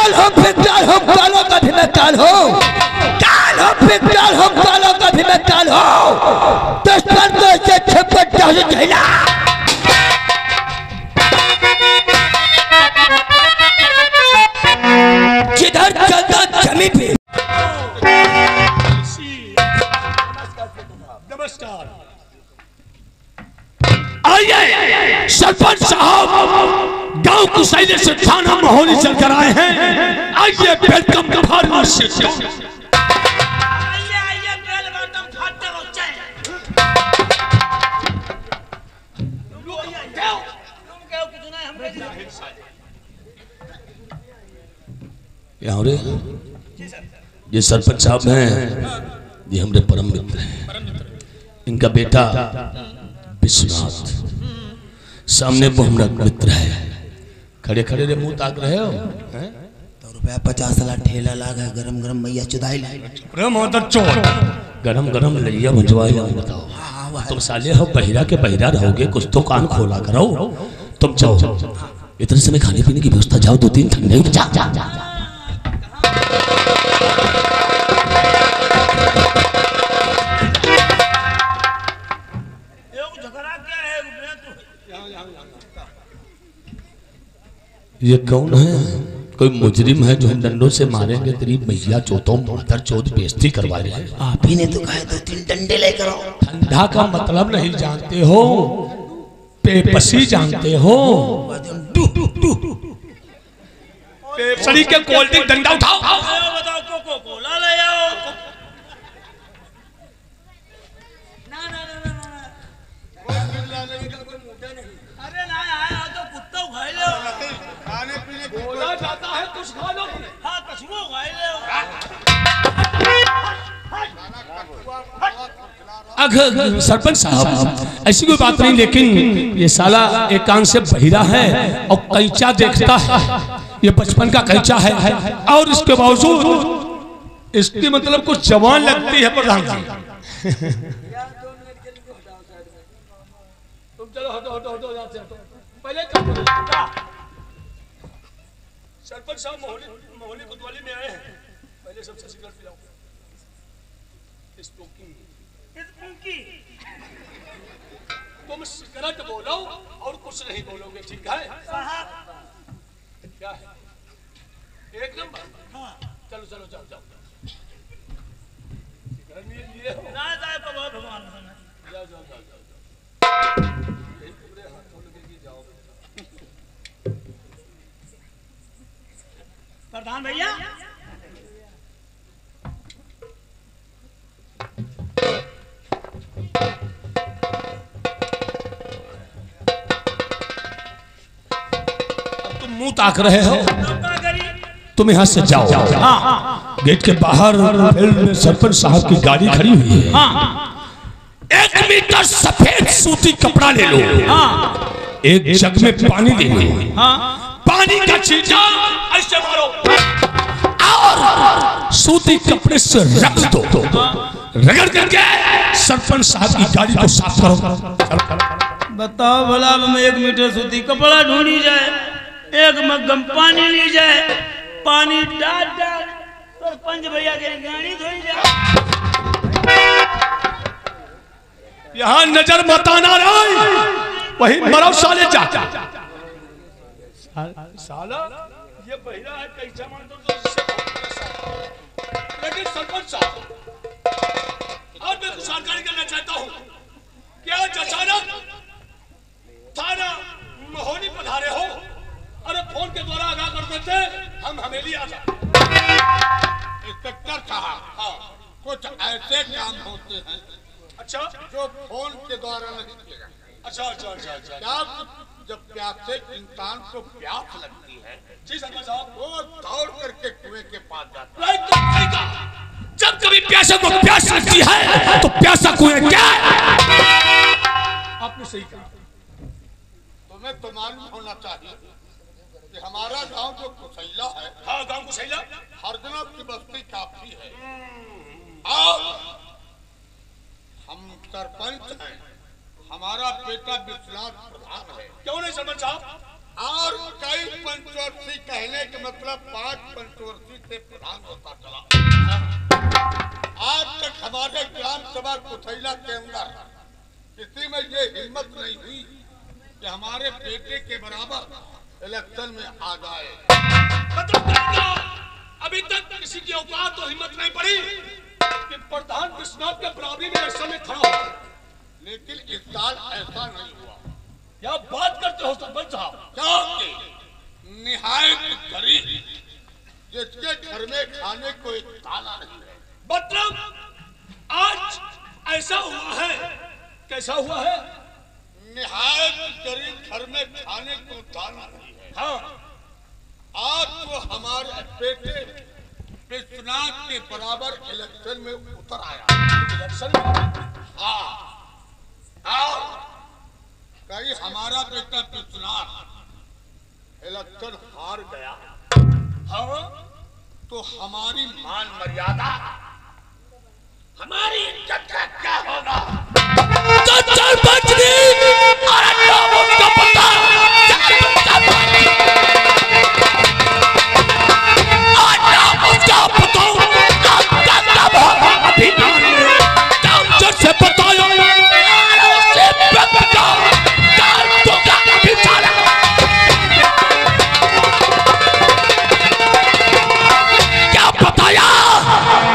काल हो फिक्र हो कालों का भी मैं काल हो, काल हो फिक्र हो कालों का भी मैं काल हो। दुश्मन को से छप्पट झेला जिधर चलता जमी पे। नमस्कार। आइए सरपंच साहब गांव कुशैले से थाना महोली चलकर आए हैं। आइए वेलकम फार्मर से। ये सरपंच साहब हैं, ये हमारे परम मित्र हैं। इनका बेटा विश्वनाथ सामने वो हमारा मित्र है। खड़े खड़े रे मुंह ताक रहे हो। तो रुपया 50 लाख ठेला लागा गरम गरम मैया चुदाई ला गरम गरम लैया भंजवाई ला। बताओ तुम साले हो बहिरा के बहिरा रहोगे, कुछ तो कान खोला करो। तुम जाओ इतने समय खाने पीने की व्यवस्था, जाओ 2-3 ठंडे जा जा जा। ये कौन है? कोई मुजरिम है जो हम डंडों से मारेंगे। तेरी मैया चोतों मादर चोद बेइज्जती करवा रहे हैं। आप ही ने तो कहा 2-3 डंडे लेकर आओ। ठंडा का मतलब नहीं जानते हो, पेपसी जानते हो। पेपसी के कोल्ड ड्रिंक डंडा उठाओ। बताओ कोको कोला ले आओ। ना ना ना ना अरे ना आया तो कुत्ता खाए लो। खाने पीने बोला जाता है कुछ खा लो। हाँ कछुओ खाए लो। अगर सरपंच साहब ऐसी कोई बात नहीं, लेकिन ये साला एक कान से बहिरा है और कैचा देखता है। ये बचपन का कैचा है और इसके बावजूद इसकी मतलब कुछ जवान लगती है। प्रधान जी तुम चलो हटो हटो हटो जाते हटो। पहले सरपंच साहब मोहली कोतवाली में आए हैं। पहले सबसे सिगरेट पिलाओ। तुम सिगरेट बोलो और कुछ नहीं बोलोगे, ठीक है? क्या है? एक नंबर। हाँ। चलो चलो जाओ जाओ। सिगरेट लिए हो ना जाए तो बहुत भगवान जाओ जाओ जाओ जाओ। पूरे हाथों लगेगी, जाओ। प्रधान भैया मुंह ताक रहे हो, तुम यहाँ से जाओ। हाँ। गेट के बाहर फील्ड में सरपंच साहब की गाड़ी खड़ी हुई है। हाँ। 1 मीटर सफेद सूती कपड़ा ले लो। हाँ। एक जग में पानी ले लो। हाँ। पानी का छींटा ऐसे मारो और सूती कपड़े से रख दो। रगड़ करके सरपंच साहब की गाड़ी को साफ करो। बताओ भला में 1 मीटर सूती कपड़ा ढूंढी जाए, 1 मग्गम पानी ली जाए, पानी डाल डाल सरपंच भैया की गाड़ी धोई जाए। यहाँ नजर मत आना रहा, वही मरो साले जा। साला ये बहिरा है, कैसा मान दो लेकिन सरपंच साहब और मैं कुछ जानकारी करना चाहता हूँ। क्या अचानक थाना महोली पधारे हो? अरे फोन के द्वारा आगाह कर देते हम हवेली आ जाते। इंस्पेक्टर साहब, हाँ, कुछ ऐसे काम होते हैं अच्छा जो फोन के द्वारा नहीं किए जाते। अच्छा अच्छा अच्छा अच्छा। जब प्यासे इंसान को प्यास लगती है, जी सरपंच साहब, वो दौड़ करके कुएं के पास जाता है। जब कभी प्यासे को प्यास लगती है तो प्यासा कुएं क्या है? आपने सही कहा। तुम्हें तो मालूम होना चाहिए कि हमारा गांव जो कुशैला है, हाँ गांव कुशैला, हरदनव की बस्ती काफी है और हम सरपंच हैं। हमारा बेटा विश्वनाथ प्रधान है। क्यों नहीं सरपंच साहब? और कई पंचवर्षीय कहने के मतलब 5 से प्रधान होता चला। आज तक हमारे ग्राम सभा कुथैला के अंदर किसी में ये हिम्मत नहीं हुई कि हमारे बेटे के बराबर इलेक्शन में आ जाए। अभी तक किसी की औकात तो हिम्मत नहीं पड़ी कि प्रधान विश्वनाथ के बराबरी में इलेक्शन में खड़ा हो। लेकिन इस साल ऐसा नहीं हुआ। क्या बात करते हो सरपंच साहब? क्योंकि निहायत गरीब जिसके घर में खाने को एक दाना नहीं है। मतलब आज ऐसा हुआ है? कैसा हुआ है? निहायत गरीब घर में खाने को दाना नहीं है। हाँ, आज तो हमारे बेटे विश्वनाथ के बराबर इलेक्शन में उतर आया। इलेक्शन में? हाँ, और कहीं हमारा बेटा विश्वनाथ इलेक्शन हार गया हाँ, तो हमारी मान मर्यादा, हमारी इज्जत का क्या होगा?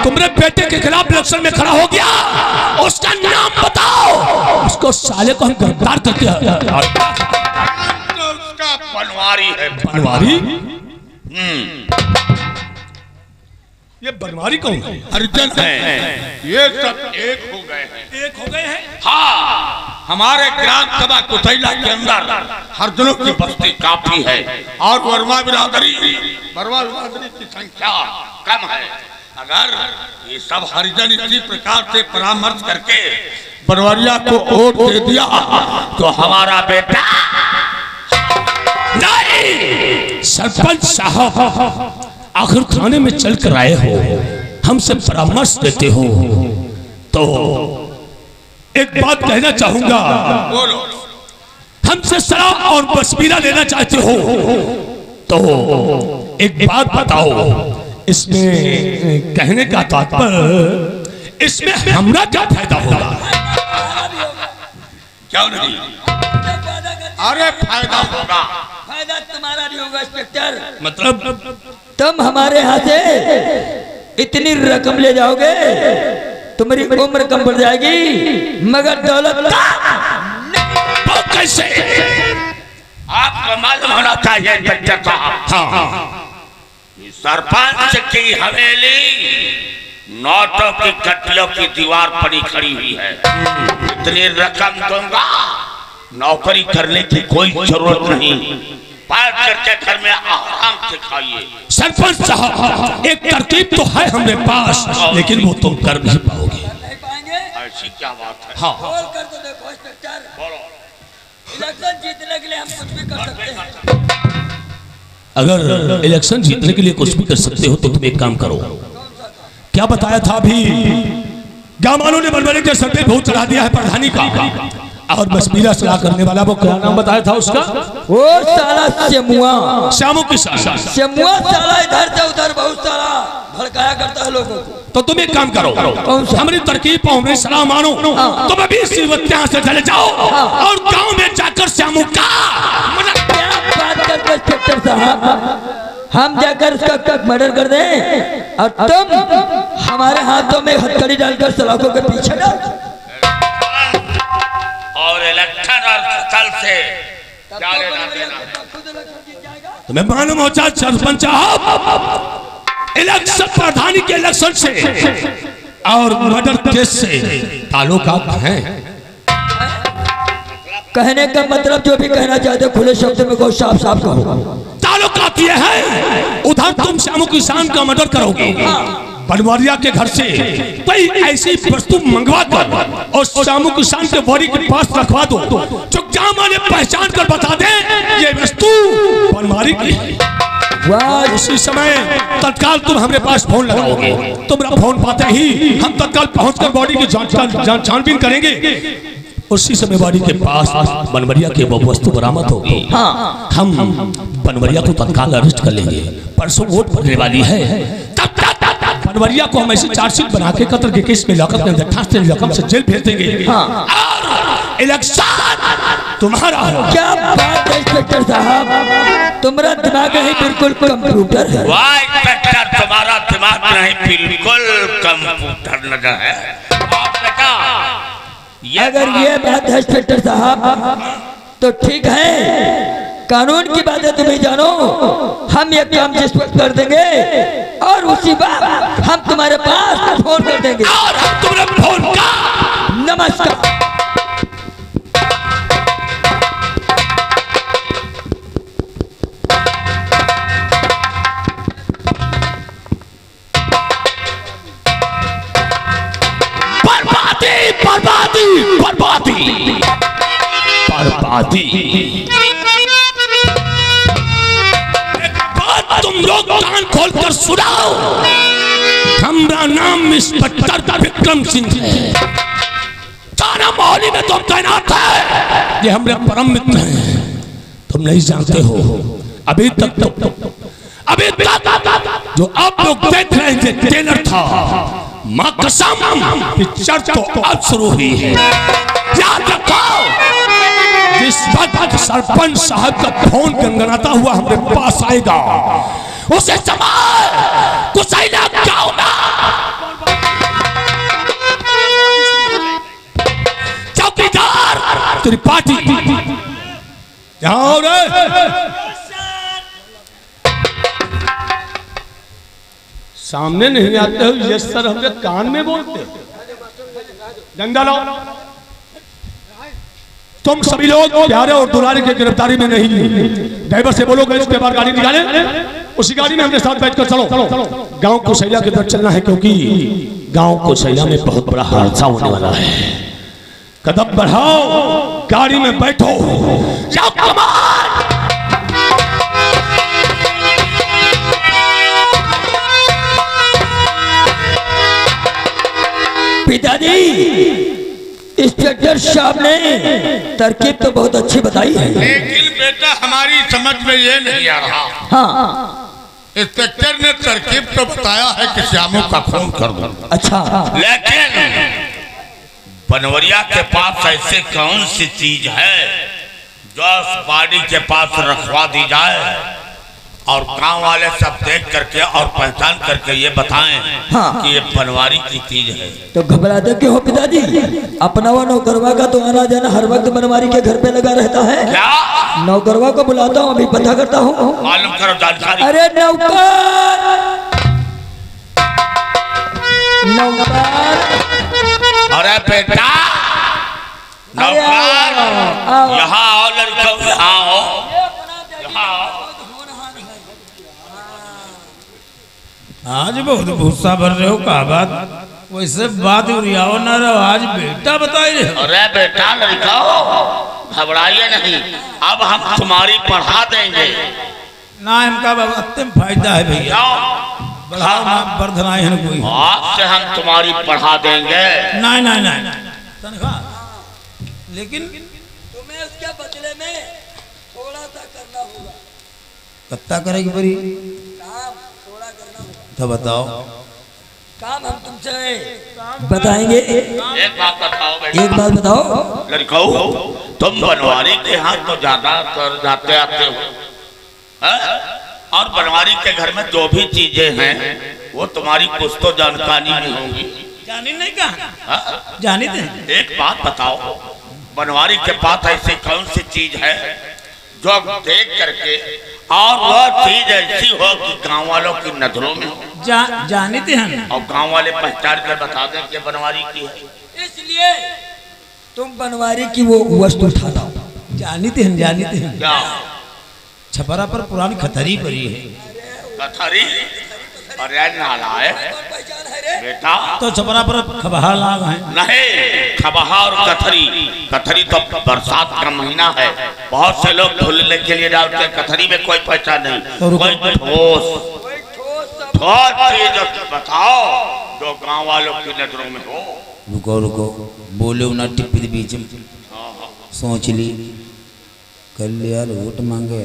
तुम्हारे बेटे के खिलाफ इलेक्शन में खड़ा हो गया, उसका नाम बताओ। उसको साले को हम गिरफ्तार करते हैं। तो उसका बनवारी है। बनवारी? ये बनवारी कौन है? अर्जुन है। ये सब एक हो गए हैं। एक हो गए हैं? हाँ, हमारे ग्राम सभा कुथैला के अंदर हरिजनों की बस्ती काफी है और वर्मा बिरादरी की संख्या कम है। अगर ये सब हरिजन इसी प्रकार से परामर्श करके बनवरिया को वोट दे दिया तो हमारा बेटा नहीं। सरपंच साहब, आखिर थाने में चल कर आए हो, हमसे परामर्श देते हो, तो एक बात कहना चाहूंगा। बोलो। हमसे सलाह और मशविरा लेना चाहते हो तो एक बात बताओ, इसमें कहने का तात्पर्य, इसमें हमरा क्या फायदा होगा? क्यों नहीं? अरे फायदा होगा। फायदा तुम्हारा भी होगा इंस्पेक्टर। मतलब तुम हमारे यहाँ से इतनी रकम ले जाओगे, तुम्हारी उम्र कम बढ़ जाएगी, मगर दौलत वो कैसे? आपको मालूम होना चाहिए इंस्पेक्टर साहब। हाँ, सरपंच की हवेली नोटों की कटलों की दीवार पर खड़ी हुई है। इतनी रकम दूंगा, नौकरी करने की कोई जरूरत नहीं, पार करके घर में आराम से खाइए। सरपंच साहब, एक तरकीब तो है हमारे पास, लेकिन वो तुम कर नहीं पाओगे। ऐसी क्या बात है? हाँ, कर तो देखो इंस्पेक्टर, इलेक्शन जीतने के लिए हम कुछ भी कर सकते हैं। अगर इलेक्शन जीतने के लिए कुछ भी कर सकते हो तो तुम एक काम करो। क्या बताया था अभी? गांव ने बनवारी के सर पे भूत चढ़ा दिया है प्रधानी का, और मशविरा सलाह करने वाला वो क्या नाम बताया था उसका? वो साला श्यामुआ। श्यामू की साला। श्यामुआ साला इधर से उधर बहुत सारा भड़काया करता है लोगों को। तो तुम एक काम करो, हमारी तरकीब पर हमारी सलाह मानो, तुम अभी इसी वक्त यहाँ से चले जाओ और गांव में जाकर श्यामू का क्या बात करते इंस्पेक्टर साहब, हम जाकर उसका मर्डर कर दें और तुम हमारे हाथों में हथकड़ी डालकर सलाखों के पीछे डाल। और इलेक्शन और फसल से क्या लेना देना? तुम्हें मालूम हो चाहे सरपंच साहब, इलेक्शन प्रधानी के इलेक्शन से और मर्डर केस से ताल्लुकात हैं। कहने का मतलब जो भी कहना चाहते हो खुले शब्द में को साफ साफ कहो। ताल्लुकात ये है, उधर तुम श्यामू किसान का मर्डर करोगे, बनवारिया के घर से कोई ऐसी वस्तु मंगवा कर और श्यामू किसान के बॉडी के पास रखवा दो जो क्या माने पहचान कर बता दे ये वस्तु बनवारी की है। उसी समय तत्काल तुम हमारे पास फोन लगाओगे, तुम्हारा फोन पाते ही हम तत्काल पहुंचकर बॉडी की छानबीन करेंगे। उसी समय बॉडी के पास बनवरिया की वो वस्तु बरामद होगी। हम पनवरिया को तत्काल अरेस्ट कर लेंगे। परसों वोट पड़ने वाली है, तब पनवरिया को हम ऐसी चार्जशीट बना के कत्ल के केस में लॉकअप में लॉकअप से जेल भेज देंगे। और इलेक्शन तुम्हारा हो। क्या बात है इंस्पेक्टर साहब, तुम्हारा दिमाग है बिल्कुल कंप्यूटर है। वाह इंस्पेक्टर, तुम्हारा दिमाग नहीं बिल्कुल कंप्यूटर नजर है। बेटा अगर ये बात है इंस्पेक्टर साहब तो ठीक है, कानून की बातें तुम्हें जानो। हम ये काम जिस वक्त कर देंगे और उसी बात हम तुम्हारे पास फोन कर देंगे। और तुमने फोन का नमस्कार। बर्बादी बर्बादी बर्बादी। एक बात तुम लोग कान खोलकर सुनाओ, हमारा नाम इंस्पेक्टर विक्रम सिंह है। थाना मोहाली में तुम तैनात है, ये हमारे परम मित्र हैं। तुम नहीं जानते हो, अभी तक जो आप लोग देख रहे थे ट्रेलर था, मां कसम पिक्चर तो अब शुरू हुई है। याद रखो, जिस वक्त सरपंच साहब का फोन गनगनाता हुआ हमारे पास आएगा, उसे समय कुसैला गाँव में चौकीदार त्रिपाठी यहाँ सामने नहीं आते हो। ये सर हमने कान में बोलते। डंडा लाओ। तुम सभी लोग प्यारे और दुलारी की गिरफ्तारी में नहीं। ड्राइवर से बोलो गए उसके बाद गाड़ी निकाले, उसी गाड़ी में हमने साथ बैठकर चलो। गांव कुसैला की तरफ चलना है, क्योंकि गांव कुसैला में बहुत बड़ा हादसा होने वाला है। कदम बढ़ाओ, गाड़ी में बैठो। पिताजी, इंस्पेक्टर साहब ने तरकीब तो बहुत अच्छी बताई है, लेकिन बेटा हमारी समझ में ये नहीं आ रहा। हाँ, इंस्पेक्टर ने तरकीब तो बताया है कि श्यामू का खून कर दो। अच्छा, लेकिन बनवरिया के पास ऐसे कौन सी चीज है जो उस बॉडी के पास रखवा दी जाए और गांव वाले सब देख करके और पहचान करके ये बताएं कि ये बनवारी की चीज है। तो घबराते क्यों हो पिताजी? अपना वो नौकरवा का तो आना जाना हर वक्त बनवारी के घर पे लगा रहता है। क्या? नौकरवा को बुलाता हूँ, अभी पता करता हूँ। मालूम करो जानकारी। अरे नौकर, नौकर, अरे बेटा नौकर, यहाँ आओ लड़का, यहाँ आओ, यहाँ आओ। आज बहुत गुस्सा भर रहे हो, कहा बात वैसे बात उड़ियाओ ना रहो, आज बेटा बताई रहे। अरे बेटा लड़काओ, घबराइए नहीं, अब हम तुम्हारी पढ़ा देंगे ना। इनका अत्यंत फायदा है भैया, बढ़ाओ ना, वर्धनाएं हैं कोई। आज से हम तुम्हारी पढ़ा देंगे। नहीं नहीं नहीं तनख्वाह, लेकिन तुम्हें उसके बदले में थोड़ा सा करना होगा। कत्ता करेगी बड़ी, काम थोड़ा करना होगा। तो बताओ, काम हम तुमसे बताएंगे। एक बात बताओ बेटा, एक बात बताओ लड़काओ, तुम बनवारी के यहाँ तो ज्यादातर जाते आते हो, और बनवारी के घर में जो भी चीजें हैं वो तुम्हारी कुछ तो जानकारी नहीं होंगी। जानी नहीं कहा, जानी थे। एक बात बताओ, बनवारी के पास ऐसी कौन सी चीज है जो देख करके और वह चीज ऐसी हो कि गांव वालों की नजरों में हो, जानी थे हम, और गांव वाले पहचान कर बता दें कि बनवारी की है। इसलिए तुम बनवारी की वो वस्तु उठा लाओ। जानी थे हम, जानी थे हम। क्या? छपरा पर पुरानी खतरी पड़ी है। कथरी? अरे नालायक बेटा, तो छपरा पर खबहा लाग है। नहीं, खबहा और कथरी, कथरी तो बरसात का महीना है, बहुत से लोग धुलने के लिए डालते हैं। कथरी में कोई पहचान नहीं, कोई ठोस चीज बताओ जो गांव वालों की नजरों में हो। रुको रुको, बोले ना टिप्पी बीच में सोच ली, कल यार वोट मांगे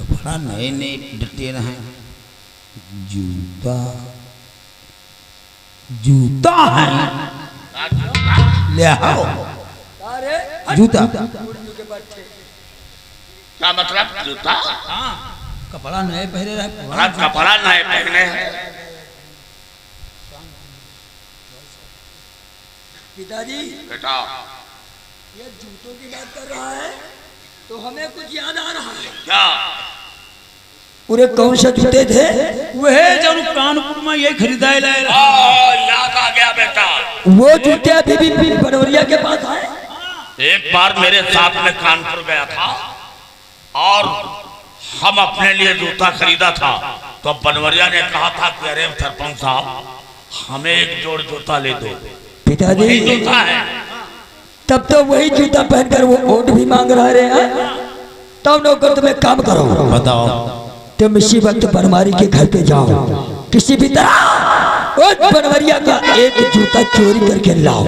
कपड़ा नए नए डटे रहे, जूता जूता है, ले आओ जूता। क्या मतलब जूता? हाँ, कपड़ा नए पहने रहे, कपड़ा नए पहने हैं। पिताजी बेटा ये जूतों की बात कर रहा है तो हमें कुछ याद आ रहा है। क्या? पूरे कौन से जूते थे? वह जब कानपुर में ये खरीदा लाए, याद आ गया बेटा। वो जूते अभी भी बनवरिया के पास है। एक बार मेरे साथ में कानपुर गया था और हम अपने लिए जूता खरीदा था, तो बनवरिया ने कहा था कि अरे सरपंच साहब हमें एक जोड़ जूता ले दो। पिताजी जूता है। तब तो वही जूता पहनकर वो वोट भी मांग रहे हैं। तब नौकर तुम एक काम करो, बताओ। तुम इसी वक्त बनवारी के घर पे जाओ, किसी भी तरह उस बनवरिया का एक जूता चोरी करके लाओ।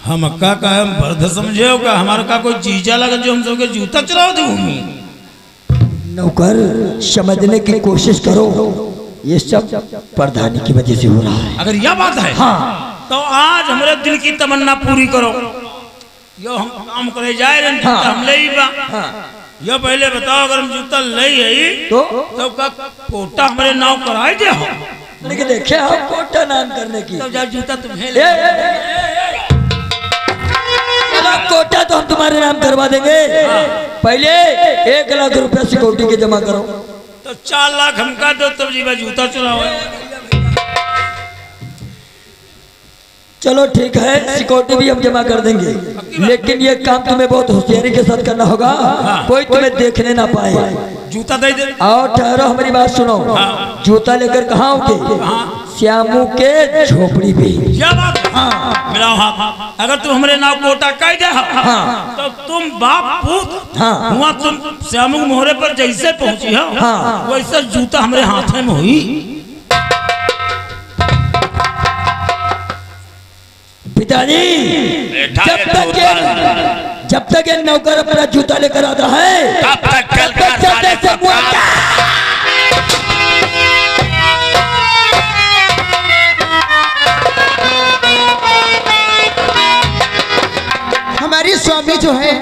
हम अक्का का हम बर्द समझे हो का हमारा का कोई जीजा लगा जो हम सबके जूता चलाओ दे भूमि। नौकर समझने की कोशिश करो, ये सब प्रधानी की वजह से हो रहा है। अगर यह बात है हाँ तो आज हमारे दिल की तमन्ना पूरी करो। यो हम काम करे जाए रहे हाँ। हम ले ही बा। हाँ यो पहले बताओ अगर हम जूता ले ही तो का कोटा हमारे नाव कराए दे हो। लेकिन देखे हम कोटा नाम करने की तो जा जूता तुम्हें ले। चलो कोटा तो हम तुम्हारे नाम करवा देंगे। पहले 1 लाख रुपया सिक्योरिटी के जमा करो। तो 4 लाख हमका दो तब जीवा जूता चलाओ। चलो ठीक है, सिक्योरिटी भी हम जमा कर देंगे, लेकिन ये काम तुम्हें बहुत होशियारी के साथ करना होगा। कोई तुम्हें देखने ना पाए। जूता दे दे। और ठहरो, हमारी बात सुनो। जूता लेकर कहाँ आओगे? श्यामू के झोपड़ी पे। क्या बात? हाँ। मेरा हाथ अगर तुम हमारे नाव कोटा कह दे हाँ। तो तुम बाप पूत हाँ। हुआ तुम श्यामू मोहरे पर जैसे पहुंची हो हाँ। वैसे जूता हमारे हाथ में हुई। पिताजी जब तक ये नौकर अपना जूता लेकर आता है तब तक चलते से हमारी स्वामी जो है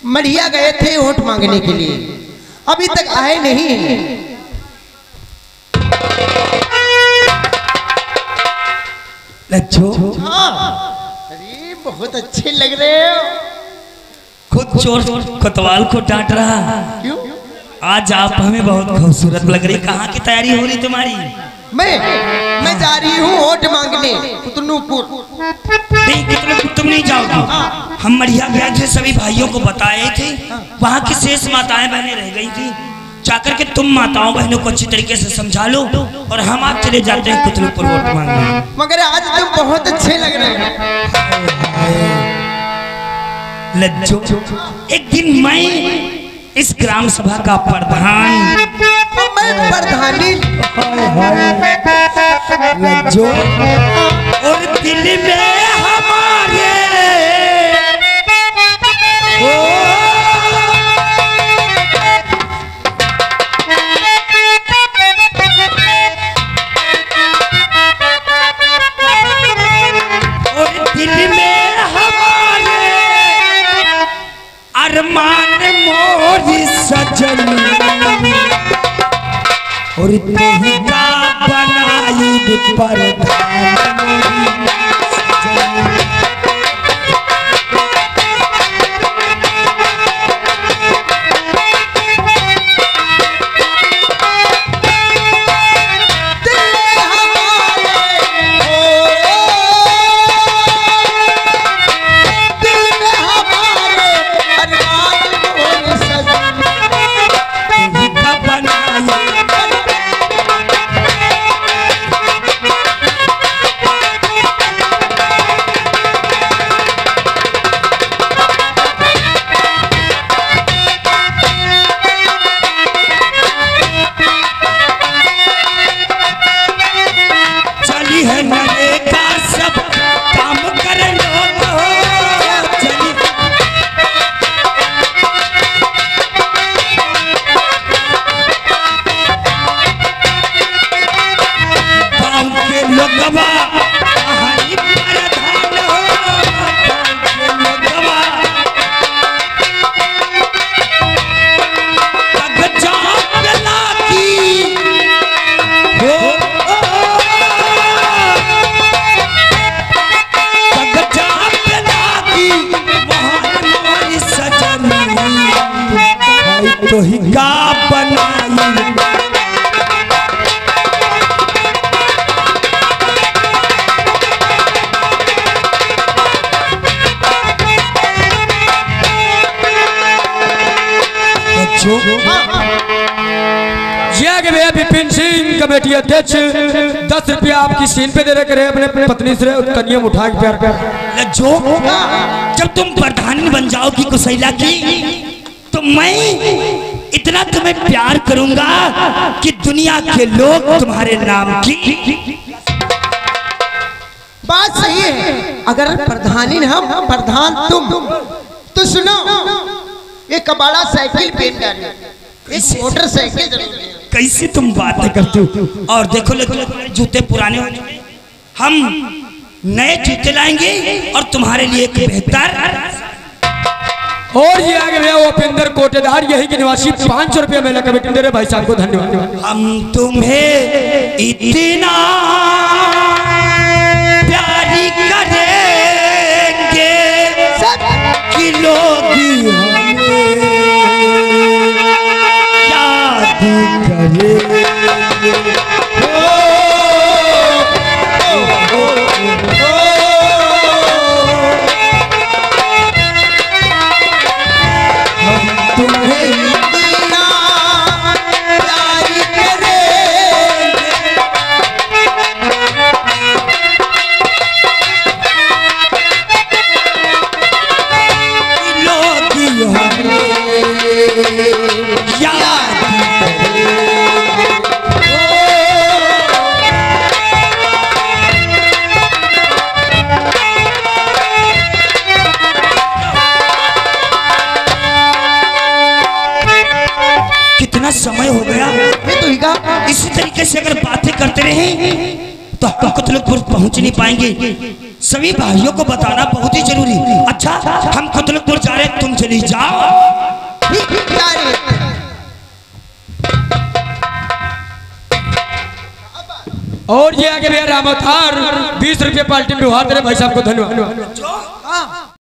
मढ़िया गए थे वोट मांगने के लिए, अभी तक आए नहीं। लच्छो हाँ, अरे बहुत अच्छे लग रहे हो। खुद चोर कोतवाल को डांट रहा। क्यों? आज आप हमें बहुत खूबसूरत लग रही। कहाँ की तैयारी हो रही तुम्हारी? मैं जा रही हूँ वोट मांगने कुतनूपुर। नहीं कितने तुम नहीं जाओगे। हम मढ़िया गए थे, सभी भाइयों को बताए थे, वहाँ की शेष माताएं बहनें रह गई थी। जाकर के तुम माताओं बहनों को अच्छी तरीके से समझा लो और हम आप चले जाते हैं कुतनूपुर वोट मांगने। मगर आज तुम बहुत अच्छे लग रहे हैं। लज्जो, एक दिन मैं इस ग्राम सभा का प्रधान, मैं प्रधानी लज्जो, और दिल में हमारे और दिल में हमारे अरमान मोरी सजन और तेरा बनाई प्रधान मोरी सजन। भैया विपिन सिंह कमेटी अध्यक्ष 10 रुपया आपकी सीन पे दे रहे अपने पत्नी से कन्या उठा के प्यार कर जो जब तुम प्रधानी बन जाओगी कुशैला की तो मैं इतना तुम्हें प्यार करूंगा कि दुनिया के लोग तुम्हारे नाम की। बात सही है, अगर प्रधानी हम प्रधान तुम तो सुनो, एक कबाड़ा साइकिल पेन डाले, एक मोटरसाइकिल जरूर। कैसे तुम बातें करते हो? और देखो जूते पुराने हो चुके, हम नए जूते लाएंगे और तुम्हारे लिए एक बेहतर। और ये आगे भैया उपेंद्र कोटेदार यही के निवासी 500 रुपया में लगा दे रहे भाई साहब को धन्यवाद। हम तुम्हें इतना प्यारी करेंगे कि लोग हमें याद करेंगे। कितना समय हो गया, इसी तरीके से अगर बातें करते रहे तो हम कुतलुकपुर पहुंच नहीं पाएंगे। सभी भाइयों को बताना बहुत ही जरूरी। अच्छा, हम कुतलुकपुर जा रहे, तुम चली जाओ। और ये आगे भैया राम अवतार 20 रुपये पार्टी में भाई साहब को धन्यवाद।